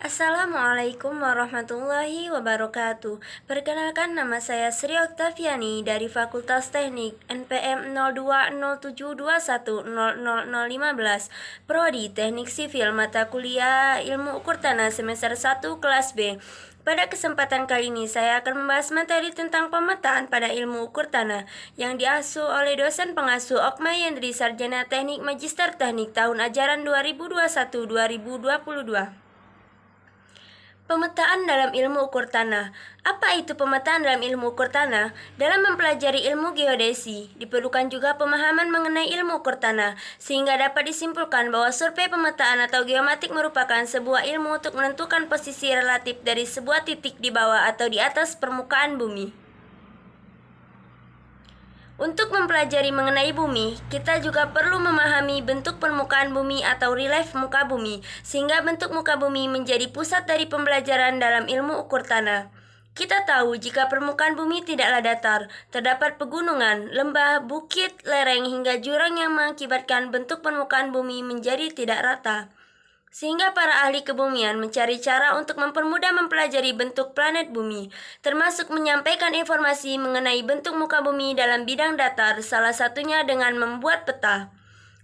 Assalamualaikum warahmatullahi wabarakatuh. Perkenalkan, nama saya Sri Oktaviani dari Fakultas Teknik NPM 020721000015, Prodi Teknik Sipil, mata kuliah Ilmu Ukur Tanah semester 1 kelas B. Pada kesempatan kali ini saya akan membahas materi tentang pemetaan pada ilmu ukur tanah yang diasuh oleh dosen pengasuh Okma Yendri Sarjana Teknik Magister Teknik tahun ajaran 2021-2022. Pemetaan dalam ilmu ukur tanah. Apa itu pemetaan dalam ilmu ukur tanah? Dalam mempelajari ilmu geodesi, diperlukan juga pemahaman mengenai ilmu ukur tanah, sehingga dapat disimpulkan bahwa survei pemetaan atau geomatik merupakan sebuah ilmu untuk menentukan posisi relatif dari sebuah titik di bawah atau di atas permukaan bumi. Untuk mempelajari mengenai bumi, kita juga perlu memahami bentuk permukaan bumi atau relief muka bumi, sehingga bentuk muka bumi menjadi pusat dari pembelajaran dalam ilmu ukur tanah. Kita tahu jika permukaan bumi tidaklah datar, terdapat pegunungan, lembah, bukit, lereng, hingga jurang yang mengakibatkan bentuk permukaan bumi menjadi tidak rata. Sehingga para ahli kebumian mencari cara untuk mempermudah mempelajari bentuk planet bumi, termasuk menyampaikan informasi mengenai bentuk muka bumi dalam bidang datar, salah satunya dengan membuat peta.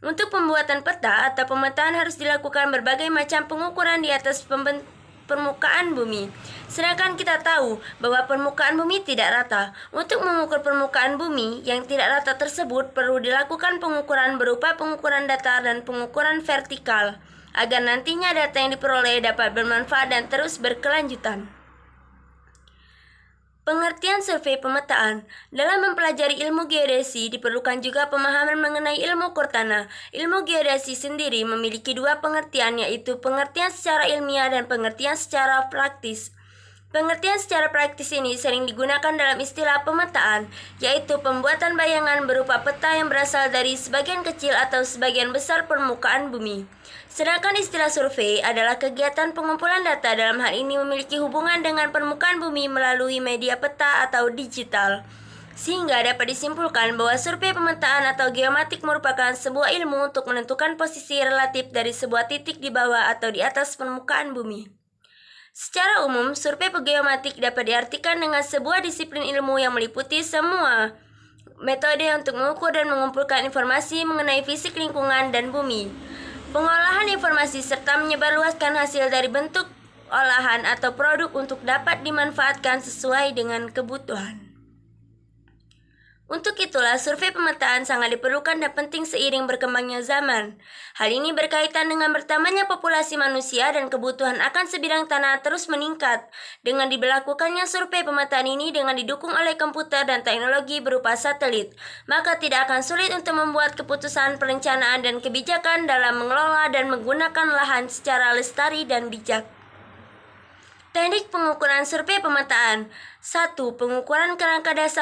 Untuk pembuatan peta atau pemetaan harus dilakukan berbagai macam pengukuran di atas permukaan bumi. Sedangkan kita tahu bahwa permukaan bumi tidak rata. Untuk mengukur permukaan bumi yang tidak rata tersebut perlu dilakukan pengukuran berupa pengukuran datar dan pengukuran vertikal, agar nantinya data yang diperoleh dapat bermanfaat dan terus berkelanjutan. Pengertian survei pemetaan. Dalam mempelajari ilmu geodesi diperlukan juga pemahaman mengenai ilmu ukur tanah. Ilmu geodesi sendiri memiliki dua pengertian, yaitu pengertian secara ilmiah dan pengertian secara praktis. Pengertian secara praktis ini sering digunakan dalam istilah pemetaan, yaitu pembuatan bayangan berupa peta yang berasal dari sebagian kecil atau sebagian besar permukaan bumi. Sedangkan istilah survei adalah kegiatan pengumpulan data, dalam hal ini memiliki hubungan dengan permukaan bumi melalui media peta atau digital. Sehingga dapat disimpulkan bahwa survei pemetaan atau geomatik merupakan sebuah ilmu untuk menentukan posisi relatif dari sebuah titik di bawah atau di atas permukaan bumi. Secara umum, survei geomatik dapat diartikan dengan sebuah disiplin ilmu yang meliputi semua metode untuk mengukur dan mengumpulkan informasi mengenai fisik lingkungan dan bumi, pengolahan informasi, serta menyebarluaskan hasil dari bentuk olahan atau produk untuk dapat dimanfaatkan sesuai dengan kebutuhan. Untuk itulah survei pemetaan sangat diperlukan dan penting seiring berkembangnya zaman. Hal ini berkaitan dengan bertambahnya populasi manusia dan kebutuhan akan sebidang tanah terus meningkat. Dengan diberlakukannya survei pemetaan ini dengan didukung oleh komputer dan teknologi berupa satelit, maka tidak akan sulit untuk membuat keputusan perencanaan dan kebijakan dalam mengelola dan menggunakan lahan secara lestari dan bijak. Teknik pengukuran survei pemetaan. 1. Pengukuran kerangka dasar